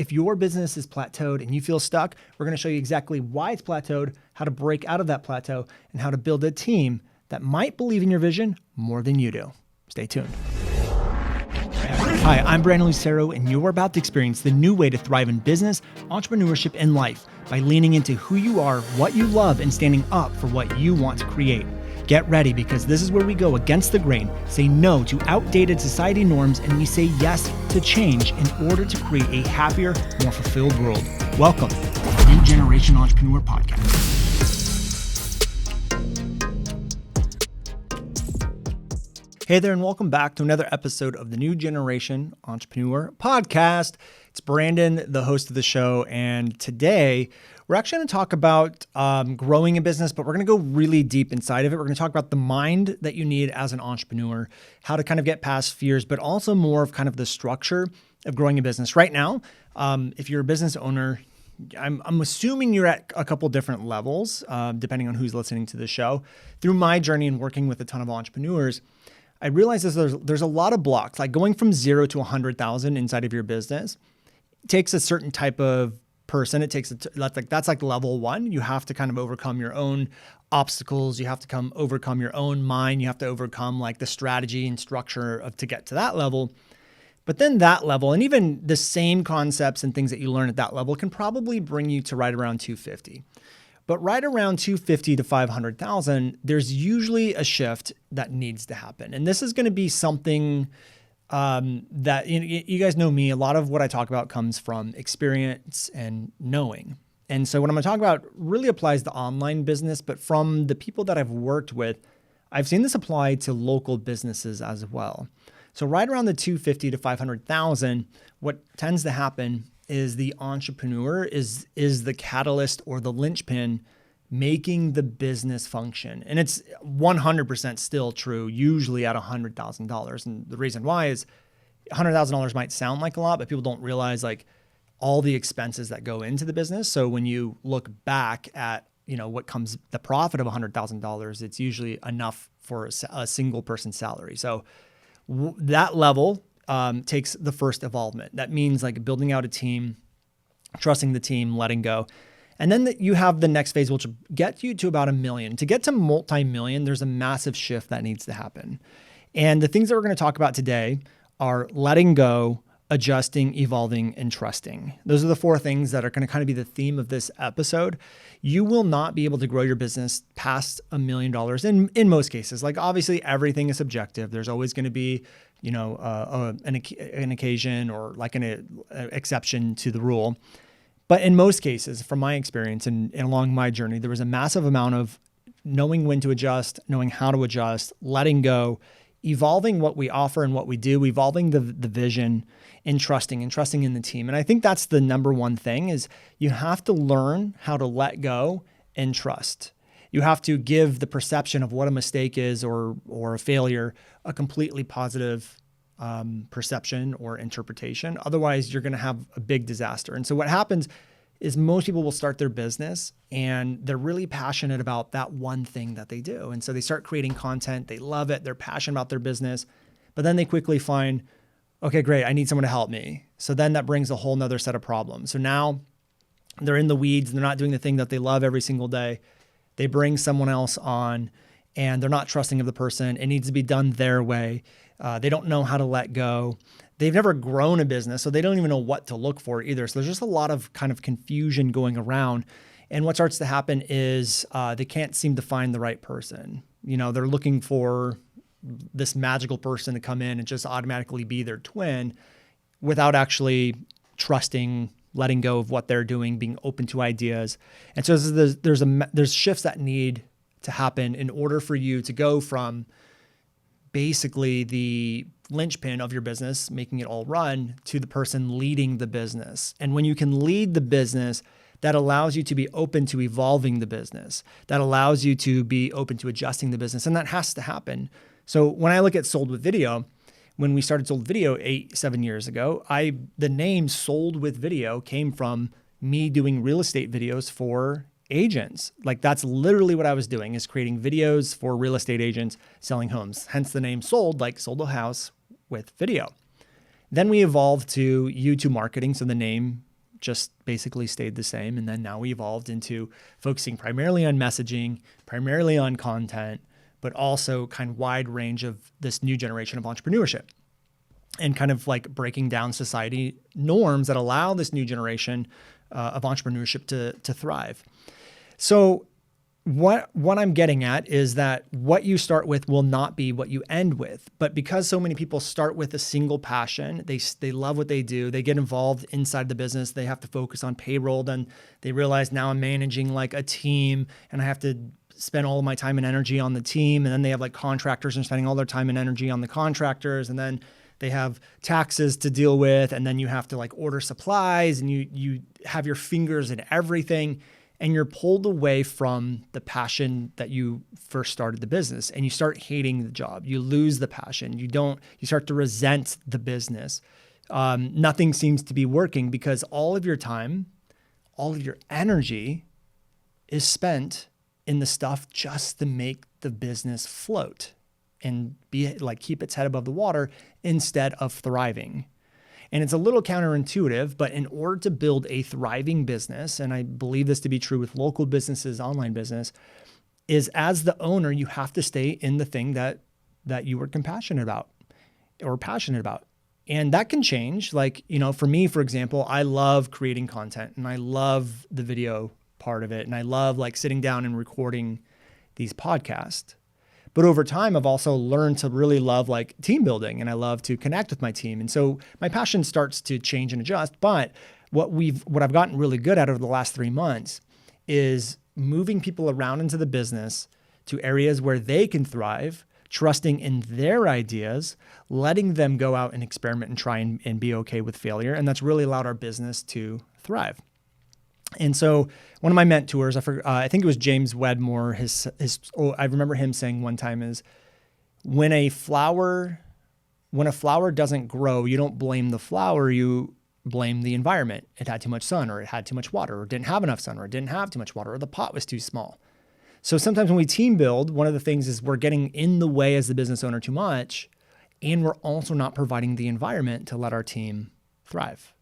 If your business is plateaued and you feel stuck, we're going to show you exactly why it's plateaued, how to break out of that plateau, and how to build a team that might believe in your vision more than you do. Stay tuned. Hi, I'm Brandon Lucero, and you're about to experience the new way to thrive in business, entrepreneurship, and life by leaning into who you are, what you love, and standing up for what you want to create. Get ready, because this is where we go against the grain, say no to outdated society norms, and we say yes to change in order to create a happier, more fulfilled world. Welcome to the New Generation Entrepreneur Podcast. Hey there, and welcome back to another episode of the New Generation Entrepreneur Podcast. It's Brandon, the host of the show, and today we're actually going to talk about growing a business, but we're going to go really deep inside of it. We're going to talk about the mind that you need as an entrepreneur, how to kind of get past fears, but also more of kind of the structure of growing a business. Right now, if you're a business owner, I'm assuming you're at a couple different levels, depending on who's listening to the show. Through my journey and working with a ton of entrepreneurs, I realize there's a lot of blocks, like going from 0 to 100,000 inside of your business. It takes a certain type of person. It takes that's like level one. You have to kind of overcome your own obstacles. You have to overcome your own mind. You have to overcome like the strategy and structure to get to that level. But then that level, and even the same concepts and things that you learn at that level, can probably bring you to right around 250. But right around 250 to 500,000, there's usually a shift that needs to happen. And this is going to be something that you guys know me. A lot of what I talk about comes from experience and knowing. And so what I'm going to talk about really applies to online business, but from the people that I've worked with, I've seen this apply to local businesses as well. So right around the 250 to 500,000, what tends to happen is the entrepreneur is the catalyst or the linchpin making the business function. And it's 100% still true, usually at $100,000. And the reason why is $100,000 might sound like a lot, but people don't realize like all the expenses that go into the business. So when you look back at, what comes the profit of $100,000, it's usually enough for a single person's salary. So that level takes the first involvement. That means like building out a team, trusting the team, letting go. And then you have the next phase, which will get you to about $1 million. To get to multi-million, there's a massive shift that needs to happen. And the things that we're going to talk about today are letting go, adjusting, evolving, and trusting. Those are the 4 things that are going to kind of be the theme of this episode. You will not be able to grow your business past $1 million in most cases. Like obviously everything is subjective. There's always going to be, an occasion or like an exception to the rule. But in most cases, from my experience and along my journey, there was a massive amount of knowing when to adjust, knowing how to adjust, letting go, evolving what we offer and what we do, evolving the vision, and trusting in the team. And I think that's the number one thing is you have to learn how to let go and trust. You have to give the perception of what a mistake is or a failure a completely positive perception or interpretation. Otherwise, you're going to have a big disaster. And so what happens is most people will start their business and they're really passionate about that one thing that they do. And so they start creating content. They love it. They're passionate about their business. But then they quickly find, okay, great, I need someone to help me. So then that brings a whole nother set of problems. So now they're in the weeds and they're not doing the thing that they love every single day. They bring someone else on and they're not trusting of the person. It needs to be done their way. They don't know how to let go. They've never grown a business, so they don't even know what to look for either. So there's just a lot of kind of confusion going around. And what starts to happen is they can't seem to find the right person. They're looking for this magical person to come in and just automatically be their twin without actually trusting, letting go of what they're doing, being open to ideas. And so there's shifts that need to happen in order for you to go from basically the linchpin of your business, making it all run, to the person leading the business. And when you can lead the business, that allows you to be open to evolving the business. That allows you to be open to adjusting the business. And that has to happen. So when I look at Sold with Video, when we started Sold Video 7 years ago, the name Sold with Video came from me doing real estate videos for agents. Like that's literally what I was doing, is creating videos for real estate agents selling homes. Hence the name Sold, like sold a house with video. Then we evolved to YouTube marketing. So the name just basically stayed the same. And then now we evolved into focusing primarily on messaging, primarily on content, but also kind of wide range of this new generation of entrepreneurship and kind of like breaking down society norms that allow this new generation of entrepreneurship to thrive. So what I'm getting at is that what you start with will not be what you end with. But because so many people start with a single passion, they love what they do, they get involved inside the business, they have to focus on payroll, then they realize now I'm managing like a team and I have to spend all of my time and energy on the team. And then they have like contractors and spending all their time and energy on the contractors. And then they have taxes to deal with. And then you have to like order supplies and you have your fingers in everything. And you're pulled away from the passion that you first started the business, and you start hating the job. You lose the passion. You start to resent the business. Nothing seems to be working because all of your time, all of your energy is spent in the stuff just to make the business float and be like, keep its head above the water instead of thriving. And it's a little counterintuitive, but in order to build a thriving business, and I believe this to be true with local businesses, online business, is as the owner, you have to stay in the thing that you are compassionate about or passionate about. And that can change. Like, for me, for example, I love creating content and I love the video part of it. And I love like sitting down and recording these podcasts. But over time, I've also learned to really love like team building, and I love to connect with my team. And so my passion starts to change and adjust. But what I've gotten really good at over the last 3 months is moving people around into the business to areas where they can thrive, trusting in their ideas, letting them go out and experiment and try and be okay with failure. And that's really allowed our business to thrive. And so one of my mentors, I think it was James Wedmore, I remember him saying one time is, when a flower doesn't grow, you don't blame the flower, you blame the environment. It had too much sun, or it had too much water, or it didn't have enough sun, or it didn't have too much water, or the pot was too small. So sometimes when we team build, one of the things is we're getting in the way as the business owner too much, and we're also not providing the environment to let our team thrive.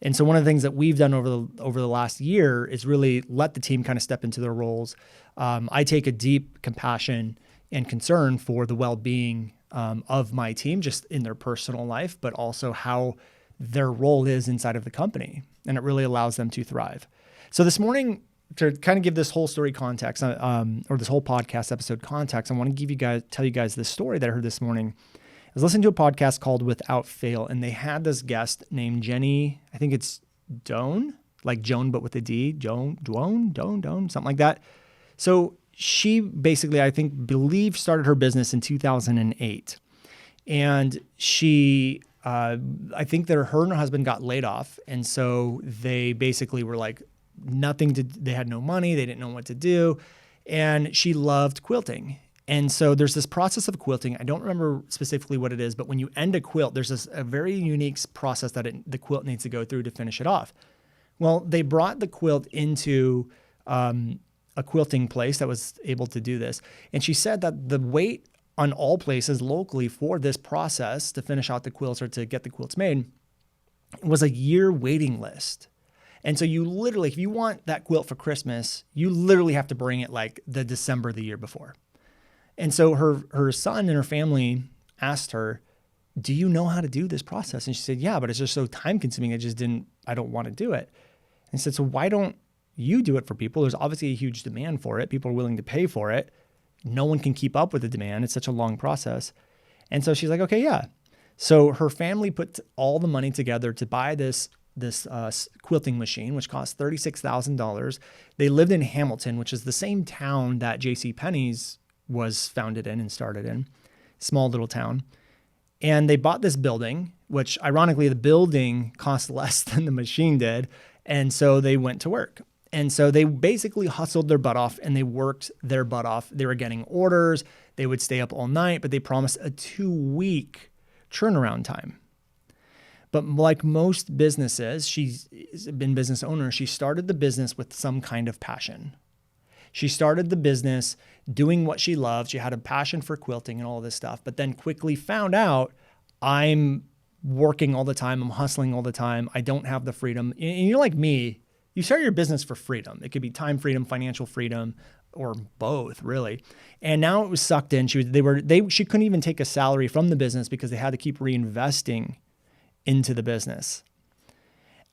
And so one of the things that we've done over the last year is really let the team kind of step into their roles. I take a deep compassion and concern for the well-being of my team, just in their personal life, but also how their role is inside of the company. And it really allows them to thrive. So this morning, to kind of give this whole story context, or this whole podcast episode context, I want to tell you guys this story that I heard this morning. I was listening to a podcast called Without Fail, and they had this guest named Jenny, I think it's Doan, like Joan, but with a D, Doan, something like that. So she basically, believe started her business in 2008. And she, I think that her and her husband got laid off. And so they basically were like they had no money. They didn't know what to do. And she loved quilting. And so there's this process of quilting. I don't remember specifically what it is, but when you end a quilt, there's a very unique process that the quilt needs to go through to finish it off. Well, they brought the quilt into a quilting place that was able to do this. And she said that the wait on all places locally for this process to finish out the quilts or to get the quilts made was a year waiting list. And so you literally, if you want that quilt for Christmas, you literally have to bring it like the December the year before. And so her son and her family asked her, do you know how to do this process? And she said, yeah, but it's just so time consuming. I don't want to do it. And I said, so why don't you do it for people? There's obviously a huge demand for it. People are willing to pay for it. No one can keep up with the demand. It's such a long process. And so she's like, okay, yeah. So her family put all the money together to buy this quilting machine, which cost $36,000. They lived in Hamilton, which is the same town that JCPenney's was founded in and started in, small little town. And they bought this building, which ironically, the building cost less than the machine did. And so they went to work. And so they basically hustled their butt off and they worked their butt off. They were getting orders. They would stay up all night, but they promised a 2-week turnaround time. But like most businesses, she's been business owner. She started the business with some kind of passion. She started the business doing what she loved. She had a passion for quilting and all this stuff, but then quickly found out I'm working all the time. I'm hustling all the time. I don't have the freedom. And you're like me, you start your business for freedom. It could be time freedom, financial freedom, or both really. And now it was sucked in. She couldn't even take a salary from the business because they had to keep reinvesting into the business.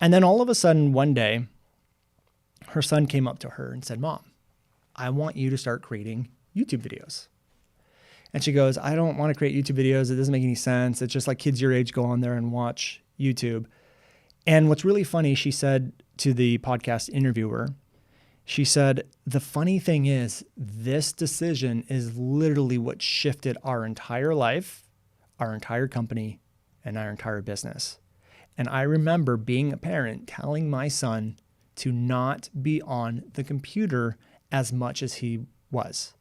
And then all of a sudden one day, her son came up to her and said, "Mom, I want you to start creating YouTube videos." And she goes, "I don't want to create YouTube videos. It doesn't make any sense. It's just like kids your age go on there and watch YouTube." And what's really funny, she said to the podcast interviewer, she said, "The funny thing is, this decision is literally what shifted our entire life, our entire company, and our entire business." And I remember being a parent telling my son to not be on the computer as much as he was.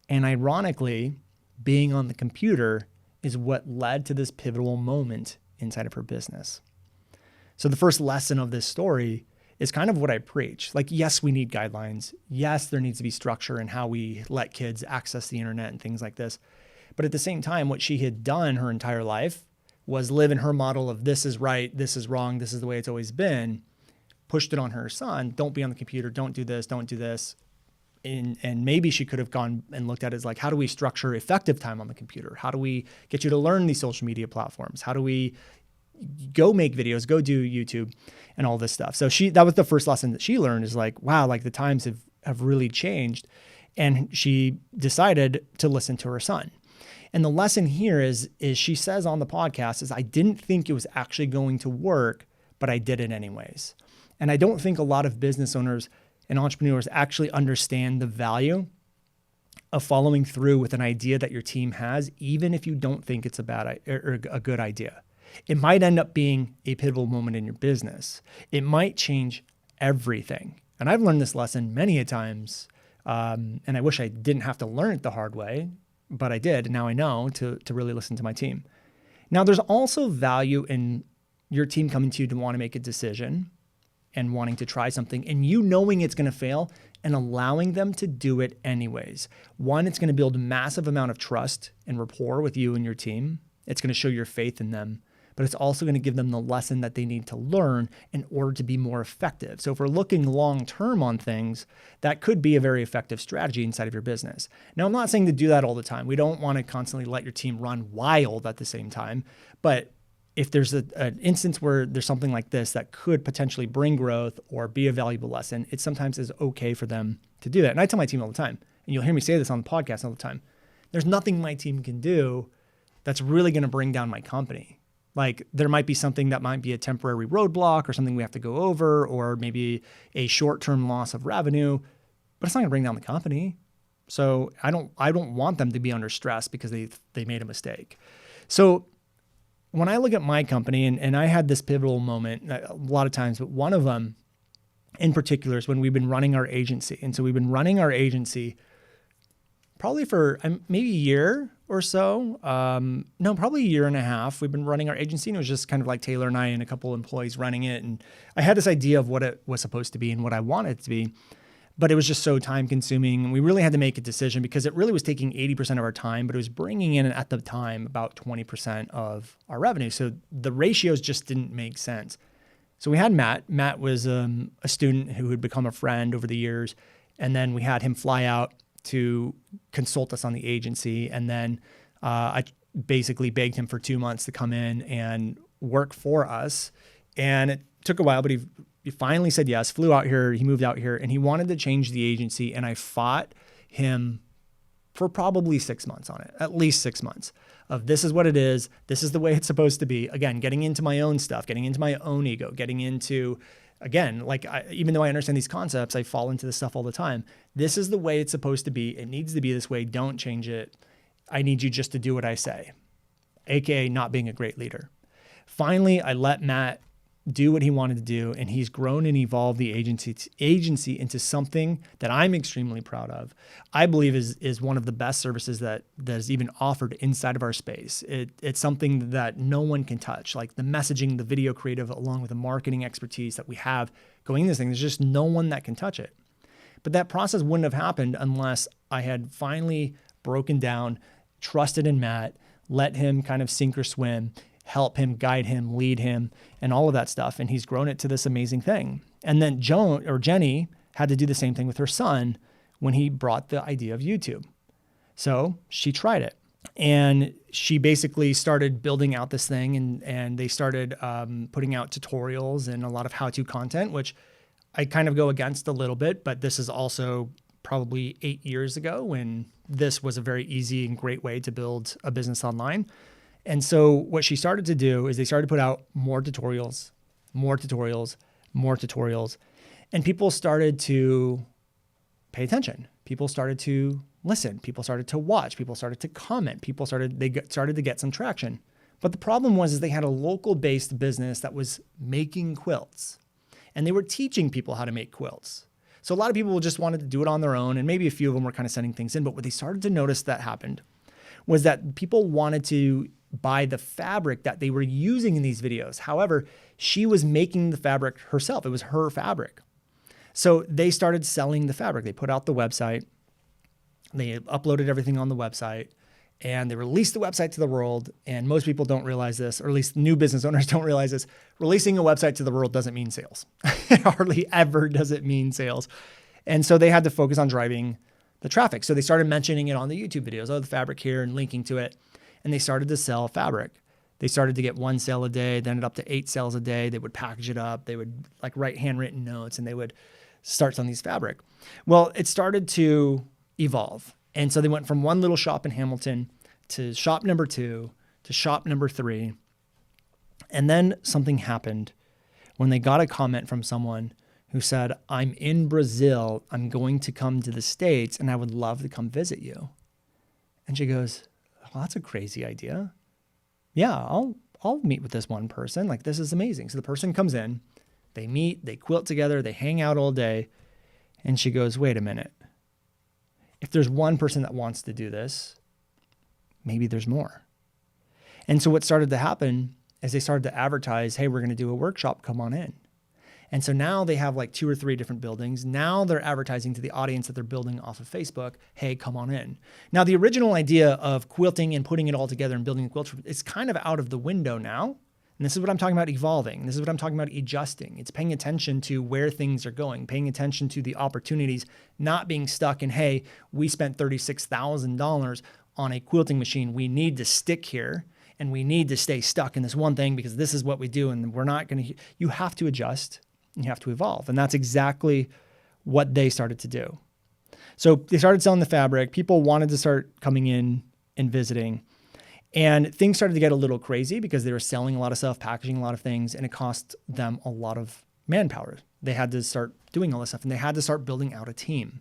And ironically, being on the computer is what led to this pivotal moment inside of her business. So the first lesson of this story is kind of what I preach. Like, yes, we need guidelines. Yes, there needs to be structure in how we let kids access the internet and things like this. But at the same time, what she had done her entire life was live in her model of this is right, this is wrong, this is the way it's always been, pushed it on her son. Don't be on the computer. Don't do this. Don't do this. And maybe she could have gone and looked at it as like, how do we structure effective time on the computer? How do we get you to learn these social media platforms? How do we go make videos, go do YouTube and all this stuff? So that was the first lesson that she learned, is like, wow, like the times have really changed. And she decided to listen to her son. And the lesson here is she says on the podcast is, I didn't think it was actually going to work, but I did it anyways. And I don't think a lot of business owners and entrepreneurs actually understand the value of following through with an idea that your team has, even if you don't think it's a good idea. It might end up being a pivotal moment in your business. It might change everything. And I've learned this lesson many a times, and I wish I didn't have to learn it the hard way, but I did. And now I know to really listen to my team. Now, there's also value in your team coming to you to want to make a decision and wanting to try something, and you knowing it's going to fail and allowing them to do it anyways. One, it's going to build a massive amount of trust and rapport with you and your team. It's going to show your faith in them, but it's also going to give them the lesson that they need to learn in order to be more effective. So if we're looking long-term on things, that could be a very effective strategy inside of your business. Now, I'm not saying to do that all the time. We don't want to constantly let your team run wild at the same time, but if there's an instance where there's something like this that could potentially bring growth or be a valuable lesson, it sometimes is okay for them to do that. And I tell my team all the time, and you'll hear me say this on the podcast all the time, there's nothing my team can do that's really going to bring down my company. Like, there might be something that might be a temporary roadblock or something we have to go over, or maybe a short-term loss of revenue, but it's not going to bring down the company. So I don't want them to be under stress because they made a mistake. So when I look at my company, and I had this pivotal moment a lot of times, but one of them in particular is when we've been running our agency. And so we've been running our agency probably for maybe a year or so. No, probably a year and a half. We've been running our agency, and it was just kind of like Taylor and I and a couple of employees running it. And I had this idea of what it was supposed to be and what I wanted it to be, but it was just so time consuming. And we really had to make a decision because it really was taking 80% of our time, but it was bringing in at the time about 20% of our revenue. So the ratios just didn't make sense. So we had Matt. Matt was a student who had become a friend over the years. And then we had him fly out to consult us on the agency. And then I basically begged him for 2 months to come in and work for us. And it took a while, but he finally said yes, flew out here, he moved out here, and he wanted to change the agency. And I fought him for probably 6 months on it, at least 6 months of this is what it is. This is the way it's supposed to be. Again, getting into my own stuff, getting into my own ego, getting into, again, like even though I understand these concepts, I fall into this stuff all the time. This is the way it's supposed to be. It needs to be this way. Don't change it. I need you just to do what I say, AKA not being a great leader. Finally, I let Matt do what he wanted to do, and he's grown and evolved the agency into something that I'm extremely proud of. I believe is one of the best services that is even offered inside of our space. It's something that no one can touch, like the messaging, the video creative, along with the marketing expertise that we have going into this thing. There's just no one that can touch it. But that process wouldn't have happened unless I had finally broken down, trusted in Matt, let him kind of sink or swim, help him, guide him, lead him, and all of that stuff. And he's grown it to this amazing thing. And then Jenny had to do the same thing with her son when he brought the idea of YouTube. So she tried it. And she basically started building out this thing, and they started putting out tutorials and a lot of how-to content, which I kind of go against a little bit, but this is also probably 8 years ago when this was a very easy and great way to build a business online. And so what she started to do is they started to put out more tutorials, and people started to pay attention. People started to listen. People started to watch. People started to comment. They started to get some traction. But the problem was they had a local-based business that was making quilts, and they were teaching people how to make quilts. So a lot of people just wanted to do it on their own, and maybe a few of them were kind of sending things in. But what they started to notice that happened was that people wanted to buy the fabric that they were using in these videos. However, she was making the fabric herself. It was her fabric. So they started selling the fabric. They put out the website. They uploaded everything on the website, and they released the website to the world. And most people don't realize this, or at least new business owners don't realize this. Releasing a website to the world doesn't mean sales. It hardly ever does it mean sales. And so they had to focus on driving the traffic. So they started mentioning it on the YouTube videos, the fabric here, and linking to it. And they started to sell fabric. They started to get 1 sale a day, then ended up to 8 sales a day. They would package it up. They would write handwritten notes, and they would start selling these fabric. Well, it started to evolve. And so they went from one little shop in Hamilton to shop number 2 to shop number 3. And then something happened when they got a comment from someone who said, "I'm in Brazil. I'm going to come to the States, and I would love to come visit you." And she goes, "Well, that's a crazy idea. Yeah, I'll meet with this one person. This is amazing." So the person comes in, they meet, they quilt together, they hang out all day. And she goes, "Wait a minute. If there's one person that wants to do this, maybe there's more." And so what started to happen is they started to advertise, "Hey, we're going to do a workshop, come on in." And so now they have 2 or 3 different buildings. Now they're advertising to the audience that they're building off of Facebook, "Hey, come on in." Now the original idea of quilting and putting it all together and building a quilt is kind of out of the window now. And this is what I'm talking about evolving. This is what I'm talking about adjusting. It's paying attention to where things are going, paying attention to the opportunities, not being stuck in, "Hey, we spent $36,000 on a quilting machine. We need to stick here, and we need to stay stuck in this one thing because this is what we do, and we're not going to." You have to adjust, and you have to evolve. And that's exactly what they started to do. So they started selling the fabric. People wanted to start coming in and visiting. And things started to get a little crazy because they were selling a lot of stuff, packaging a lot of things, and it cost them a lot of manpower. They had to start doing all this stuff, and they had to start building out a team.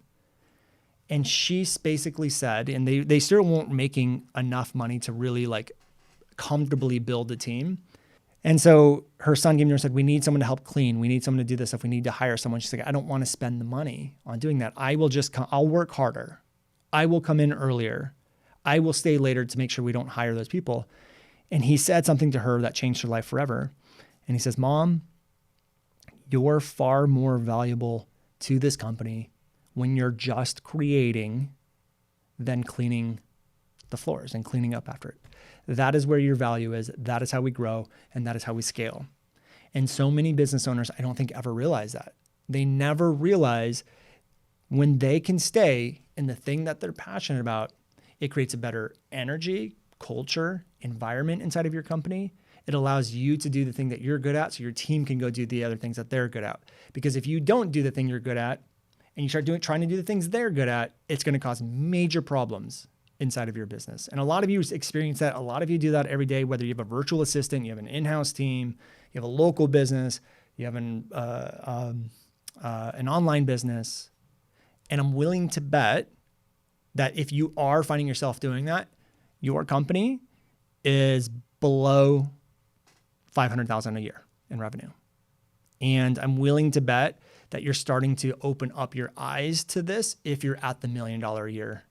And she basically said, and they still weren't making enough money to really comfortably build a team. And so her son came to her and said, "We need someone to help clean. We need someone to do this stuff. We need to hire someone." She's like, "I don't want to spend the money on doing that. I'll work harder. I will come in earlier. I will stay later to make sure we don't hire those people." And he said something to her that changed her life forever. And he says, "Mom, you're far more valuable to this company when you're just creating than cleaning the floors and cleaning up after it. That is where your value is. That is how we grow, and that is how we scale." And so many business owners, I don't think, ever realize that. They never realize when they can stay in the thing that they're passionate about, it creates a better energy, culture, environment inside of your company. It allows you to do the thing that you're good at so your team can go do the other things that they're good at. Because if you don't do the thing you're good at and you start trying to do the things they're good at, it's going to cause major problems inside of your business. And a lot of you experience that. A lot of you do that every day, whether you have a virtual assistant, you have an in-house team, you have a local business, you have an online business. And I'm willing to bet that if you are finding yourself doing that, your company is below $500,000 a year in revenue. And I'm willing to bet that you're starting to open up your eyes to this if you're at the $1 million a year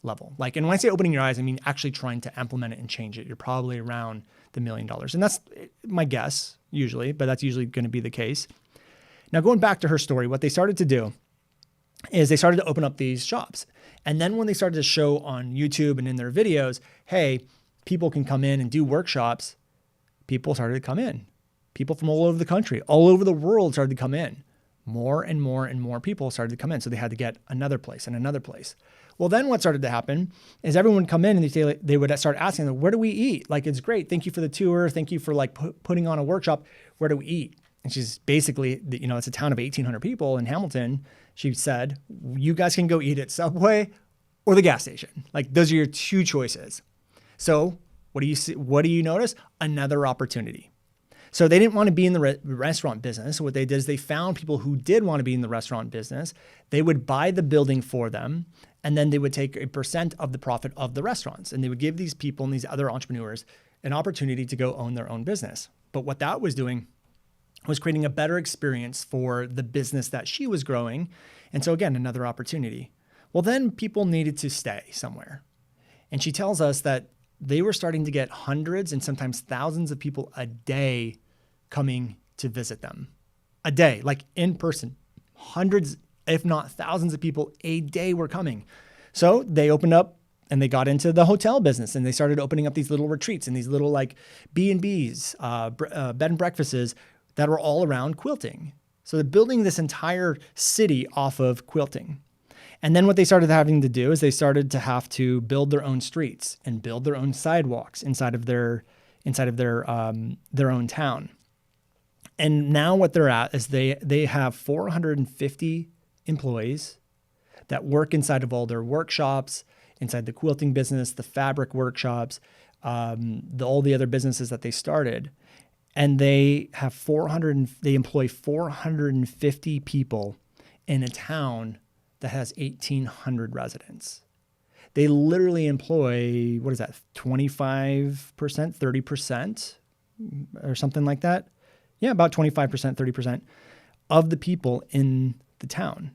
level. And when I say opening your eyes, I mean actually trying to implement it and change it. You're probably around the $1 million. And that's my guess usually, but that's usually going to be the case. Now, going back to her story, what they started to do is they started to open up these shops. And then when they started to show on YouTube and in their videos, "Hey, people can come in and do workshops," people started to come in. People from all over the country, all over the world started to come in. More and more and more people started to come in. So they had to get another place and another place. Well, then what started to happen is everyone would come in and they would start asking them, where do we eat? Like, it's great. Thank you for the tour. Thank you for like putting on a workshop. Where do we eat? And she's basically, it's a town of 1,800 people in Hamilton. She said, you guys can go eat at Subway or the gas station. Like, those are your two choices. So what do you see? What do you notice? Another opportunity. So they didn't want to be in the restaurant business. So what they did is they found people who did want to be in the restaurant business. They would buy the building for them, and then they would take a percent of the profit of the restaurants. And they would give these people and these other entrepreneurs an opportunity to go own their own business. But what that was doing was creating a better experience for the business that she was growing. And so again, another opportunity. Well, then people needed to stay somewhere. And she tells us that they were starting to get hundreds and sometimes thousands of people a day coming to visit them. A day, like in person. Hundreds, if not thousands of people a day were coming. So they opened up and they got into the hotel business, and they started opening up these little retreats and these little like B&Bs, bed and breakfasts that were all around quilting. So they're building this entire city off of quilting. And then what they started having to do is they started to have to build their own streets and build their own sidewalks inside of their own town. And now what they're at is they have 450 employees that work inside of all their workshops, inside the quilting business, the fabric workshops, all the other businesses that they started. And they employ 450 people in a town that has 1,800 residents. They literally employ, 25%, 30%, or something like that? Yeah, about 25%, 30% of the people in the town.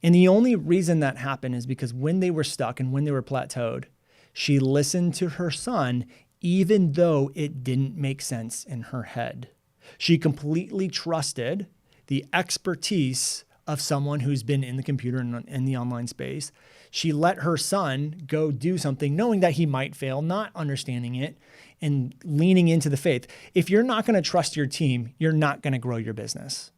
And the only reason that happened is because when they were stuck and when they were plateaued, she listened to her son, even though it didn't make sense in her head. She completely trusted the expertise of someone who's been in the computer and in the online space. She let her son go do something, knowing that he might fail, not understanding it, and leaning into the faith. If you're not going to trust your team, you're not going to grow your business.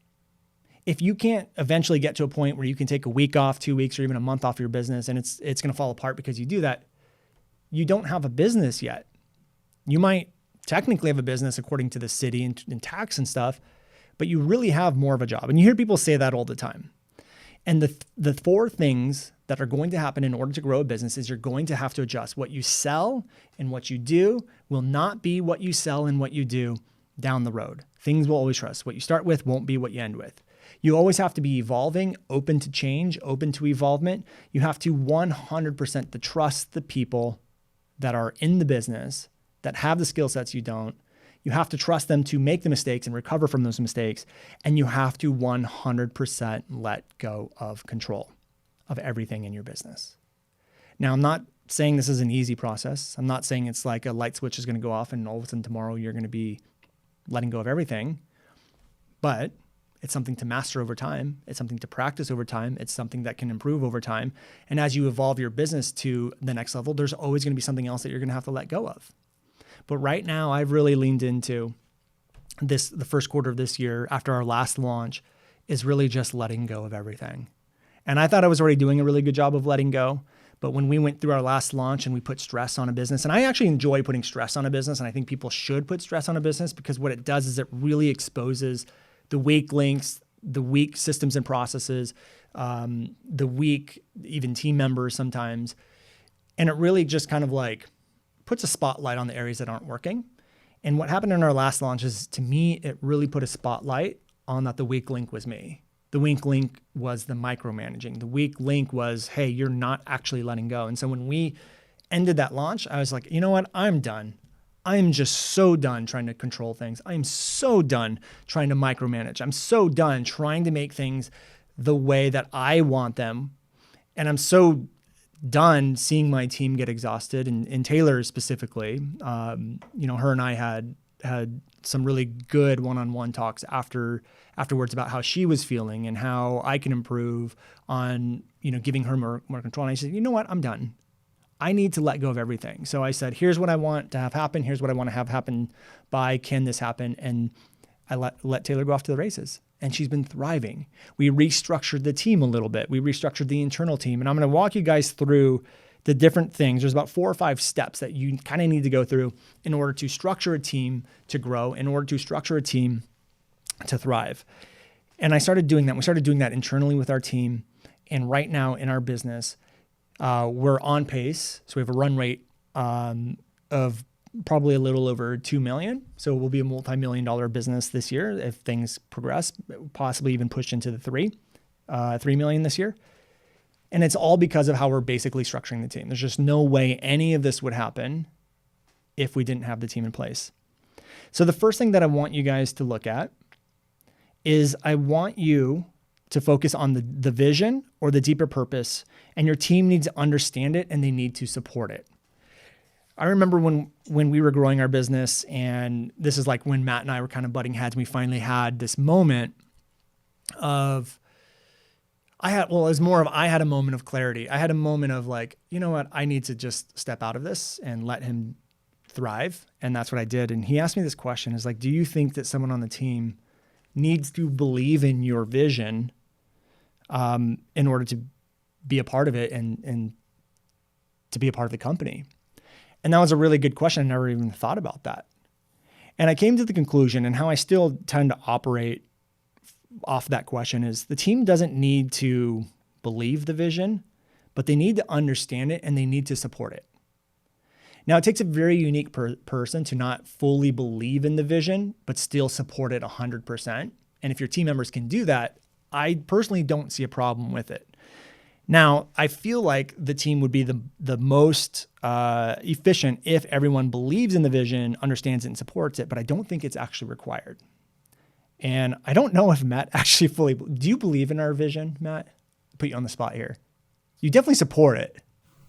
If you can't eventually get to a point where you can take a week off, 2 weeks, or even a month off your business, and it's going to fall apart because you do that, you don't have a business yet. You might technically have a business according to the city and tax and stuff, but you really have more of a job. And you hear people say that all the time. And the four things that are going to happen in order to grow a business is you're going to have to adjust. What you sell and what you do will not be what you sell and what you do down the road. Things will always trust. What you start with won't be what you end with. You always have to be evolving, open to change, open to evolvement. You have to 100% to trust the people that are in the business, that have the skill sets you don't. You have to trust them to make the mistakes and recover from those mistakes. And you have to 100% let go of control of everything in your business. Now, I'm not saying this is an easy process. I'm not saying it's like a light switch is going to go off and all of a sudden tomorrow you're going to be letting go of everything. But it's something to master over time. It's something to practice over time. It's something that can improve over time. And as you evolve your business to the next level, there's always going to be something else that you're going to have to let go of. But right now, I've really leaned into the first quarter of this year after our last launch is really just letting go of everything. And I thought I was already doing a really good job of letting go. But when we went through our last launch and we put stress on a business, and I actually enjoy putting stress on a business, and I think people should put stress on a business because what it does is it really exposes the weak links, the weak systems and processes, the weak even team members sometimes. And it really just kind of like puts a spotlight on the areas that aren't working. And what happened in our last launch is, to me, it really put a spotlight on that the weak link was me. The weak link was the micromanaging. The weak link was, hey, you're not actually letting go. And so when we ended that launch, I was like, you know what? I'm done. I'm just so done trying to control things. I'm so done trying to micromanage. I'm so done trying to make things the way that I want them. And I'm so done seeing my team get exhausted, and Taylor specifically. Her and I had some really good one-on-one talks afterwards about how she was feeling and how I can improve on, giving her more control. And I said, you know what? I'm done. I need to let go of everything. So I said, here's what I want to have happen. Here's what I want to have happen by. Can this happen? And I let Taylor go off to the races. And she's been thriving. We restructured the team a little bit. We restructured the internal team. And I'm going to walk you guys through the different things. There's about 4 or 5 steps that you kind of need to go through in order to structure a team to grow, in order to structure a team to thrive. And I started doing that. We started doing that internally with our team. And right now in our business, we're on pace. So we have a run rate of probably a little over 2 million. So we'll be a multi-million-dollar business this year if things progress, possibly even push into the 3 million this year. And it's all because of how we're basically structuring the team. There's just no way any of this would happen if we didn't have the team in place. So the first thing that I want you guys to look at is I want you to focus on the vision or the deeper purpose, and your team needs to understand it and they need to support it. I remember when we were growing our business, and this is like when Matt and I were kind of butting heads, and we finally had this moment of, I had a moment of clarity. I had a moment of like, you know what, I need to just step out of this and let him thrive. And that's what I did. And he asked me this question, is like, do you think that someone on the team needs to believe in your vision in order to be a part of it and to be a part of the company? And that was a really good question. I never even thought about that. And I came to the conclusion, and how I still tend to operate off that question, is the team doesn't need to believe the vision, but they need to understand it and they need to support it. Now, it takes a very unique person to not fully believe in the vision, but still support it 100%. And if your team members can do that, I personally don't see a problem with it. Now, I feel like the team would be the most efficient if everyone believes in the vision, understands it, and supports it, but I don't think it's actually required. And I don't know if Matt actually do you believe in our vision, Matt? Put you on the spot here. You definitely support it.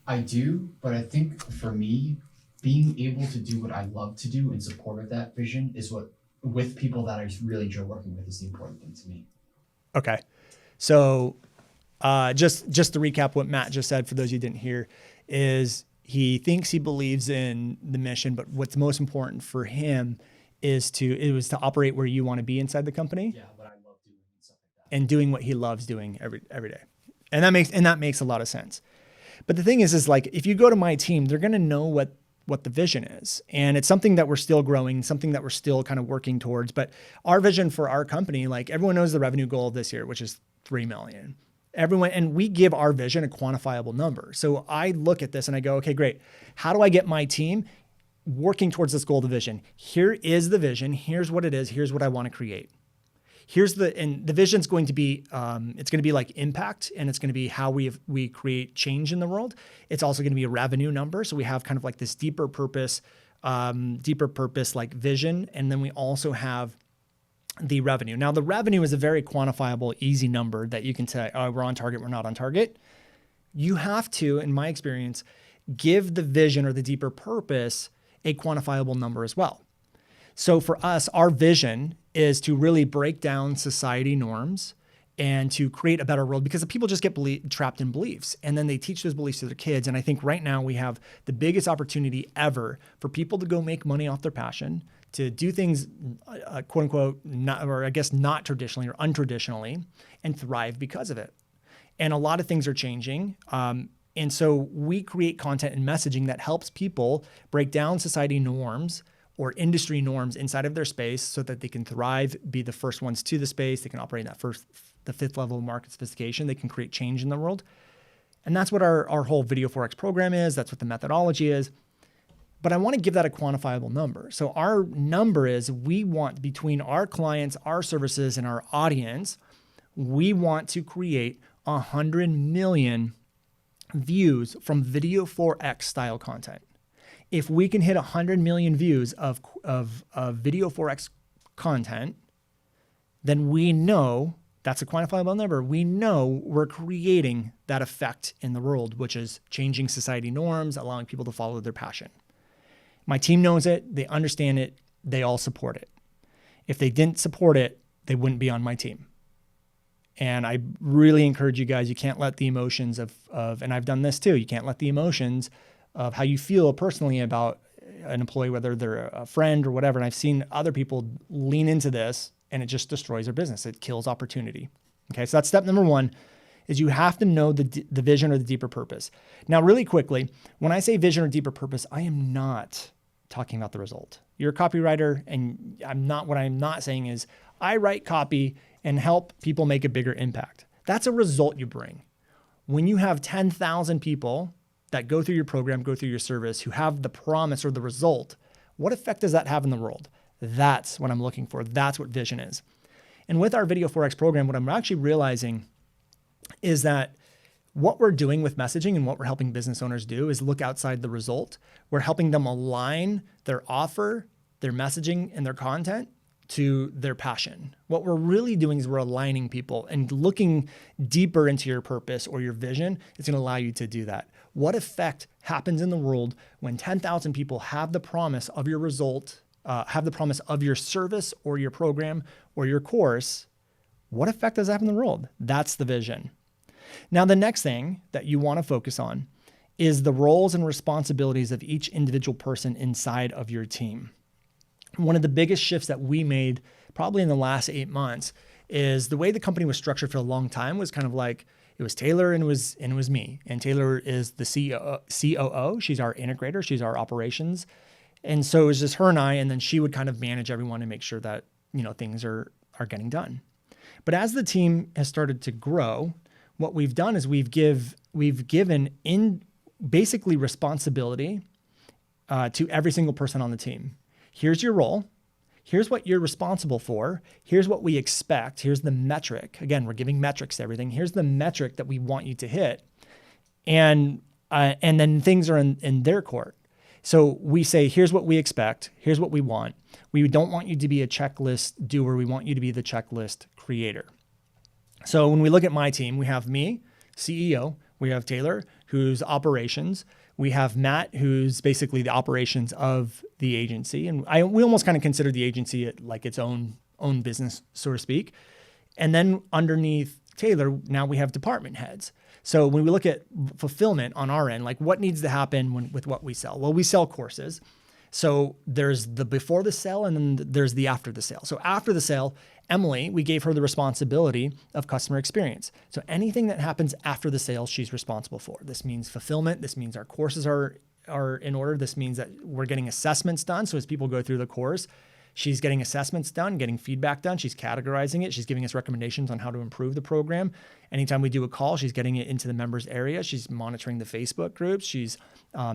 I do, but I think for me, being able to do what I love to do in support of that vision is what, with people that I really enjoy working with, is the important thing to me. Okay. So just to recap what Matt just said, for those who didn't hear, is he thinks he believes in the mission, but what's most important for him is to operate where you want to be inside the company. Yeah, what I love doing and stuff like that. And doing what he loves doing every day. And that makes a lot of sense. But the thing is like, if you go to my team, they're going to know what the vision is. And it's something that we're still growing, something that we're still kind of working towards. But our vision for our company, like everyone knows the revenue goal this year, which is 3 million. And we give our vision a quantifiable number. So I look at this and I go, okay, great. How do I get my team working towards this goal, the vision? Here is the vision. Here's what it is. Here's what I want to create. And the vision's going to be, it's going to be like impact, and it's going to be how we create change in the world. It's also going to be a revenue number. So we have kind of like this deeper purpose like vision. And then we also have the revenue. Now the revenue is a very quantifiable, easy number that you can say, oh, we're on target, we're not on target. You have to, in my experience, give the vision or the deeper purpose a quantifiable number as well. So for us, our vision is to really break down society norms and to create a better world, because the people just get trapped in beliefs, and then they teach those beliefs to their kids. And I think right now we have the biggest opportunity ever for people to go make money off their passion, to do things, quote unquote, not traditionally or untraditionally, and thrive because of it. And a lot of things are changing. And so we create content and messaging that helps people break down society norms or industry norms inside of their space so that they can thrive, be the first ones to the space. They can operate in the 5th level of market sophistication. They can create change in the world. And that's what our whole Video 4X program is. That's what the methodology is. But I want to give that a quantifiable number. So our number is, we want, between our clients, our services, and our audience, we want to create 100 million views from Video 4X style content. If we can hit 100 million views of Video 4X content, then we know that's a quantifiable number. We know we're creating that effect in the world, which is changing society norms, allowing people to follow their passion. My team knows it. They understand it. They all support it. If they didn't support it, they wouldn't be on my team. And I really encourage you guys, you can't let the emotions of, and I've done this too, you can't let the emotions of how you feel personally about an employee, whether they're a friend or whatever. And I've seen other people lean into this and it just destroys their business. It kills opportunity. Okay, so that's step number one, is you have to know the vision or the deeper purpose. Now, really quickly, when I say vision or deeper purpose, I am not talking about the result. You're a copywriter, and what I'm not saying is I write copy and help people make a bigger impact. That's a result you bring. When you have 10,000 people that go through your program, go through your service, who have the promise or the result, what effect does that have in the world? That's what I'm looking for. That's what vision is. And with our Video 4X program, what I'm actually realizing is that what we're doing with messaging and what we're helping business owners do is look outside the result. We're helping them align their offer, their messaging, and their content to their passion. What we're really doing is we're aligning people, and looking deeper into your purpose or your vision is going to allow you to do that. What effect happens in the world when 10,000 people have the promise of your result, have the promise of your service or your program or your course? What effect does that have in the world? That's the vision. Now, the next thing that you want to focus on is the roles and responsibilities of each individual person inside of your team. One of the biggest shifts that we made probably in the last 8 months is the way the company was structured for a long time was kind of like it was Taylor and it was me. And Taylor is the COO. She's our integrator. She's our operations. And so it was just her and I, and then she would kind of manage everyone and make sure that, things are getting done. But as the team has started to grow, what we've done is we've given in basically responsibility to every single person on the team. Here's your role. Here's what you're responsible for. Here's what we expect. Here's the metric. Again, we're giving metrics to everything. Here's the metric that we want you to hit. And then things are in their court. So we say, here's what we expect. Here's what we want. We don't want you to be a checklist doer. We want you to be the checklist creator. So when we look at my team, we have me, CEO. We have Taylor, who's operations. We have Matt, who's basically the operations of the agency. And we almost kind of consider the agency like its own business, so to speak. And then underneath Taylor, now we have department heads. So when we look at fulfillment on our end, like what needs to happen with what we sell? Well, we sell courses. So there's the before the sale and then there's the after the sale. So after the sale, Emily, we gave her the responsibility of customer experience. So anything that happens after the sale, she's responsible for. This means fulfillment. This means our courses are in order. This means that we're getting assessments done. So as people go through the course, she's getting assessments done, getting feedback done. She's categorizing it. She's giving us recommendations on how to improve the program. Anytime we do a call, she's getting it into the members area. She's monitoring the Facebook groups. She's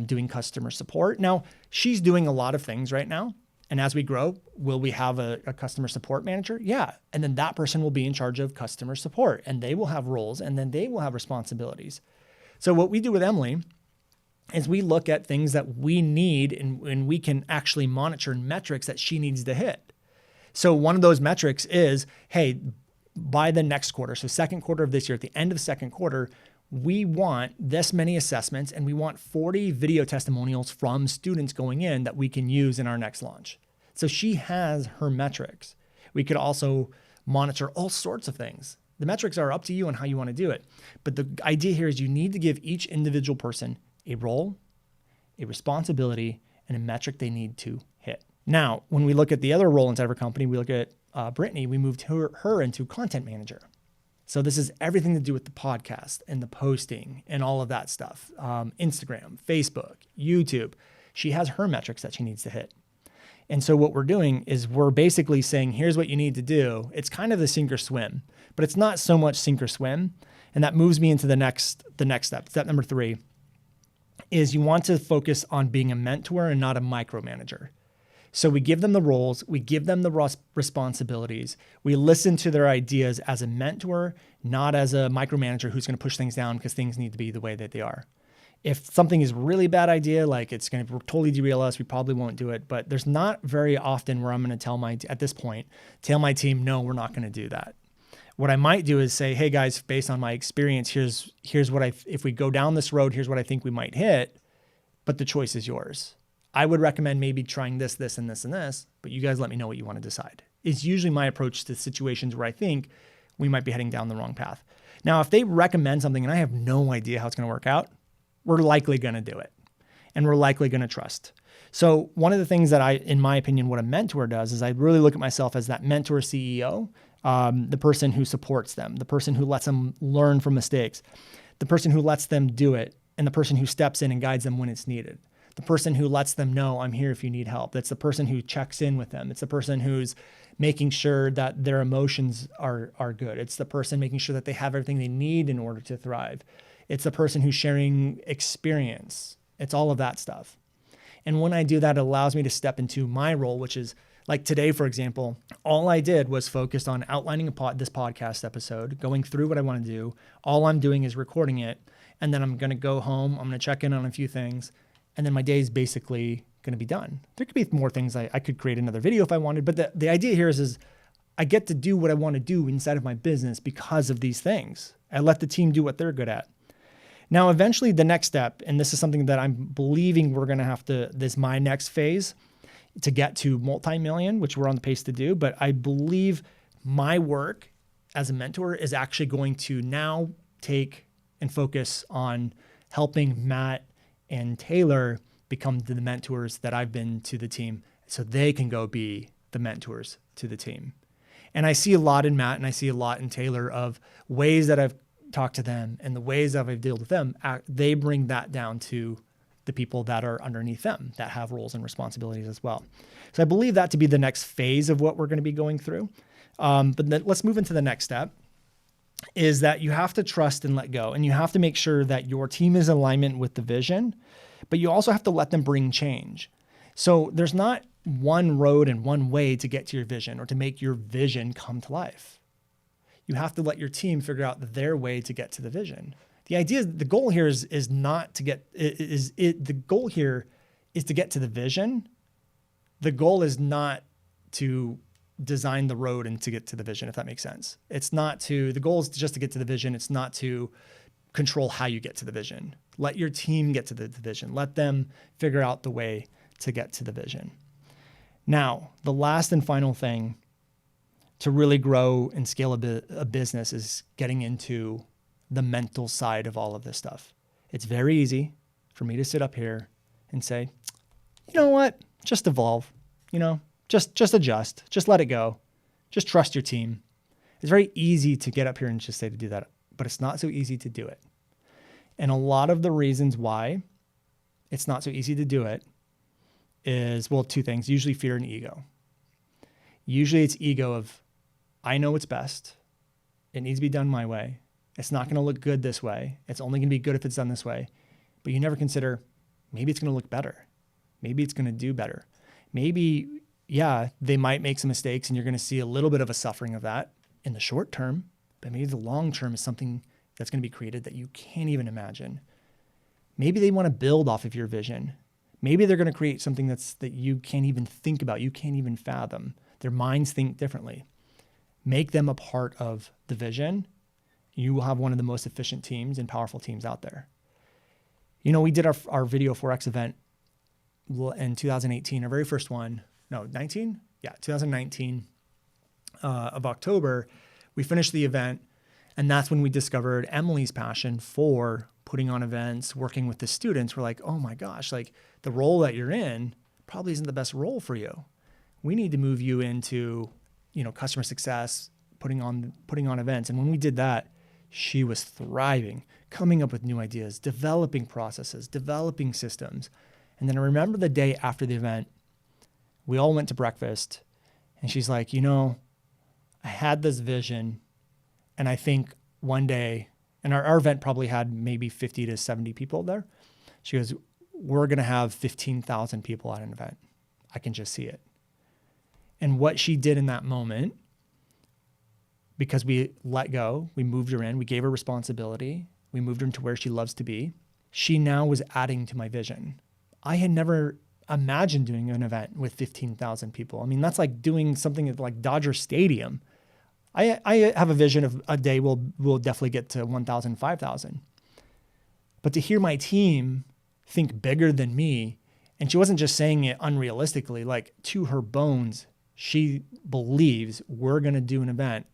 doing customer support. Now, she's doing a lot of things right now. And as we grow, will we have a customer support manager? Yeah. And then that person will be in charge of customer support, and they will have roles, and then they will have responsibilities. So what we do with Emily is we look at things that we need and we can actually monitor metrics that she needs to hit. So one of those metrics is, hey, by the next quarter, so second quarter of this year, at the end of second quarter, we want this many assessments and we want 40 video testimonials from students going in that we can use in our next launch. So she has her metrics. We could also monitor all sorts of things. The metrics are up to you on how you want to do it. But the idea here is you need to give each individual person a role, a responsibility, and a metric they need to hit. Now, when we look at the other role inside of our company, we look at Brittany, we moved her into content manager. So this is everything to do with the podcast and the posting and all of that stuff. Instagram, Facebook, YouTube. She has her metrics that she needs to hit. And so what we're doing is we're basically saying, here's what you need to do. It's kind of the sink or swim, but it's not so much sink or swim. And that moves me into the next step. Step number 3 is you want to focus on being a mentor and not a micromanager. So we give them the roles, we give them the responsibilities, we listen to their ideas as a mentor, not as a micromanager who's going to push things down because things need to be the way that they are. If something is a really bad idea, like it's going to totally derail us, we probably won't do it. But there's not very often where I'm going to tell my team, no, we're not going to do that. What I might do is say, hey guys, based on my experience, here's what if we go down this road, here's what I think we might hit, but the choice is yours. I would recommend maybe trying this, this, and this, and this, but you guys let me know what you want to decide. It's usually my approach to situations where I think we might be heading down the wrong path. Now, if they recommend something and I have no idea how it's going to work out, we're likely going to do it. and we're likely going to trust. So one of the things that in my opinion, what a mentor does is I really look at myself as that mentor CEO, the person who supports them, the person who lets them learn from mistakes, the person who lets them do it, and the person who steps in and guides them when it's needed. The person who lets them know, I'm here if you need help. That's the person who checks in with them. It's the person who's making sure that their emotions are good. It's the person making sure that they have everything they need in order to thrive. It's the person who's sharing experience. It's all of that stuff. And when I do that, it allows me to step into my role, which is like today, for example, all I did was focused on outlining this podcast episode, going through what I want to do. All I'm doing is recording it. And then I'm going to go home. I'm going to check in on a few things. And then my day is basically going to be done. There could be more things. I could create another video if I wanted. But the idea here is I get to do what I want to do inside of my business because of these things. I let the team do what they're good at. Now, eventually the next step, and this is something that I'm believing we're going to have to, this is my next phase to get to multi-million, which we're on the pace to do. But I believe my work as a mentor is actually going to now take and focus on helping Matt and Taylor become the mentors that I've been to the team so they can go be the mentors to the team. And I see a lot in Matt and I see a lot in Taylor of ways that I've talked to them and the ways that I've dealt with them. They bring that down to the people that are underneath them that have roles and responsibilities as well. So I believe that to be the next phase of what we're going to be going through. But let's move into the next step. Is that you have to trust and let go. And you have to make sure that your team is in alignment with the vision, but you also have to let them bring change. So there's not one road and one way to get to your vision or to make your vision come to life. You have to let your team figure out their way to get to the vision. The idea, the goal here is not to get, the goal here is to get to the vision. The goal is not to design the road and to get to the vision, if that makes sense. It's not to, the goal is just to get to the vision. It's not to control how you get to the vision. Let your team get to the vision. Let them figure out the way to get to the vision. Now, the last and final thing to really grow and scale a business is getting into the mental side of all of this stuff. It's very easy for me to sit up here and say, you know what, just evolve, just adjust, just let it go, just trust your team. It's very easy to get up here and just say to do that, but it's not so easy to do it. And a lot of the reasons why it's not so easy to do it is, well, two things, usually fear and ego. Usually it's ego of, I know what's best. It needs to be done my way. It's not going to look good this way. It's only going to be good if it's done this way. But you never consider, maybe it's going to look better. Maybe it's going to do better. Maybe, yeah, they might make some mistakes and you're going to see a little bit of a suffering of that in the short term, but maybe the long term is something that's going to be created that you can't even imagine. Maybe they want to build off of your vision. Maybe they're going to create something that you can't even think about. You can't even fathom. Their minds think differently. Make them a part of the vision. You will have one of the most efficient teams and powerful teams out there. We did our Video 4X event in 2018, our very first one. No, 19? Yeah, 2019 of October. We finished the event, and that's when we discovered Emily's passion for putting on events, working with the students. We're like, oh my gosh, like the role that you're in probably isn't the best role for you. We need to move you into, customer success, putting on events. And when we did that, she was thriving, coming up with new ideas, developing processes, developing systems. And then I remember the day after the event, we all went to breakfast and she's like, I had this vision and I think one day, and our event probably had maybe 50 to 70 people there. She goes, we're going to have 15,000 people at an event. I can just see it. And what she did in that moment, because we let go, we moved her in, we gave her responsibility, we moved her into where she loves to be, she now was adding to my vision. I had never imagined doing an event with 15,000 people. I mean, that's like doing something at like Dodger Stadium. I have a vision of a day we'll definitely get to 1,000, 5,000. But to hear my team think bigger than me, and she wasn't just saying it unrealistically, like to her bones, she believes we're going to do an event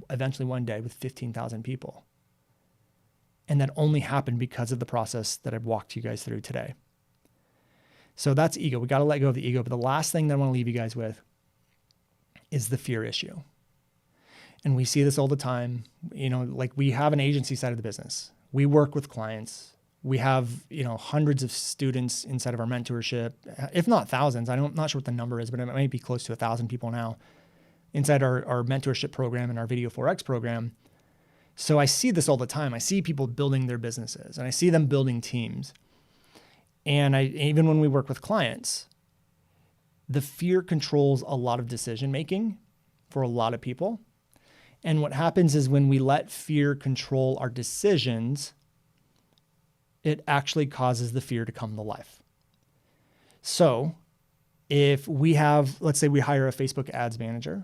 eventually one day with 15,000 people. And that only happened because of the process that I've walked you guys through today. So that's ego. We got to let go of the ego. But the last thing that I want to leave you guys with is the fear issue. And we see this all the time. Like we have an agency side of the business. We work with clients. We have, hundreds of students inside of our mentorship, if not thousands. I'm not sure what the number is, but it might be close to 1,000 people now inside our mentorship program and our Video 4X program. So I see this all the time. I see people building their businesses and I see them building teams. And even when we work with clients, the fear controls a lot of decision making for a lot of people. And what happens is when we let fear control our decisions, it actually causes the fear to come to life. So if we have, let's say we hire a Facebook ads manager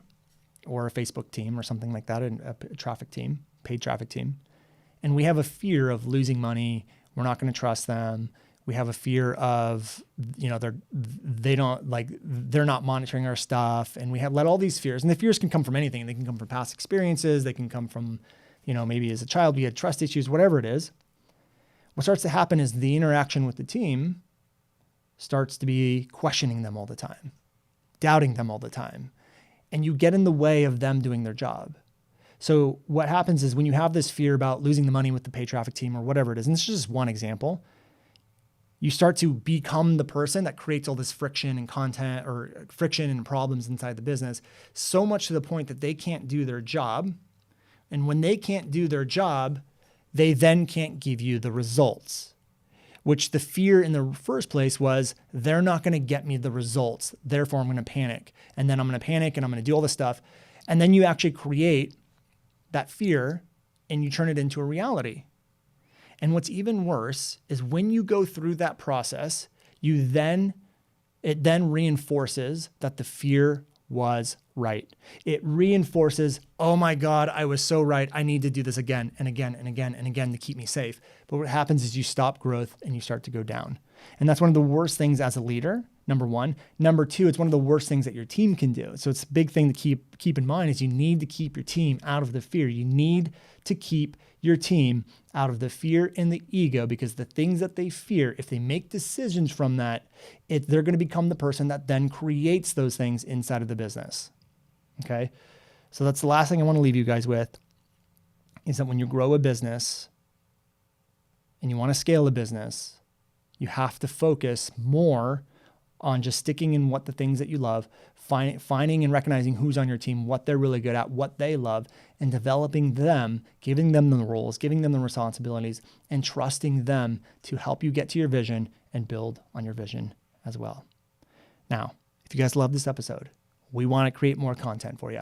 or a Facebook team or something like that, a traffic team, paid traffic team, and we have a fear of losing money, we're not going to trust them. We have a fear of, they're not monitoring our stuff, and we have let all these fears, and the fears can come from anything. They can come from past experiences. They can come from, maybe as a child we had trust issues, whatever it is. What starts to happen is the interaction with the team starts to be questioning them all the time, doubting them all the time, and you get in the way of them doing their job. So what happens is when you have this fear about losing the money with the paid traffic team or whatever it is, and this is just one example, you start to become the person that creates all this friction and content or friction and problems inside the business, so much to the point that they can't do their job. And when they can't do their job, they then can't give you the results, which the fear in the first place was they're not going to get me the results. Therefore, I'm going to panic. And then I'm going to panic and I'm going to do all this stuff. And then you actually create that fear and you turn it into a reality. And what's even worse is when you go through that process, it then reinforces that the fear was right. It reinforces, oh my God, I was so right. I need to do this again and again and again and again to keep me safe. But what happens is you stop growth and you start to go down. And that's one of the worst things as a leader, number one. Number two, it's one of the worst things that your team can do. So it's a big thing to keep in mind is you need to keep your team out of the fear. You need to keep your team out of the fear and the ego, because the things that they fear, if they make decisions from that, they're going to become the person that then creates those things inside of the business. Okay. So that's the last thing I want to leave you guys with is that when you grow a business and you want to scale a business, you have to focus more on just sticking in what the things that you love, finding and recognizing who's on your team, what they're really good at, what they love, and developing them, giving them the roles, giving them the responsibilities, and trusting them to help you get to your vision and build on your vision as well. Now, if you guys love this episode, we want to create more content for you.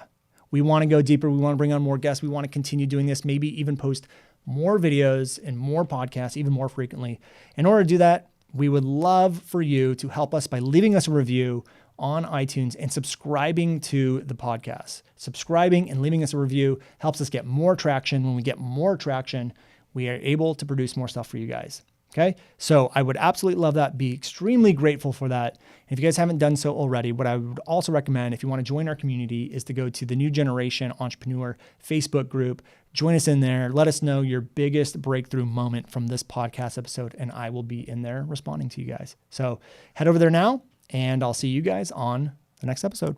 We want to go deeper. We want to bring on more guests. We want to continue doing this, maybe even post more videos and more podcasts, even more frequently. In order to do that, we would love for you to help us by leaving us a review on iTunes and subscribing to the podcast. Subscribing and leaving us a review helps us get more traction. When we get more traction, we are able to produce more stuff for you guys. Okay. So I would absolutely love that. Be extremely grateful for that. If you guys haven't done so already, what I would also recommend, if you want to join our community, is to go to the New Generation Entrepreneur Facebook group. Join us in there. Let us know your biggest breakthrough moment from this podcast episode, and I will be in there responding to you guys. So head over there now, and I'll see you guys on the next episode.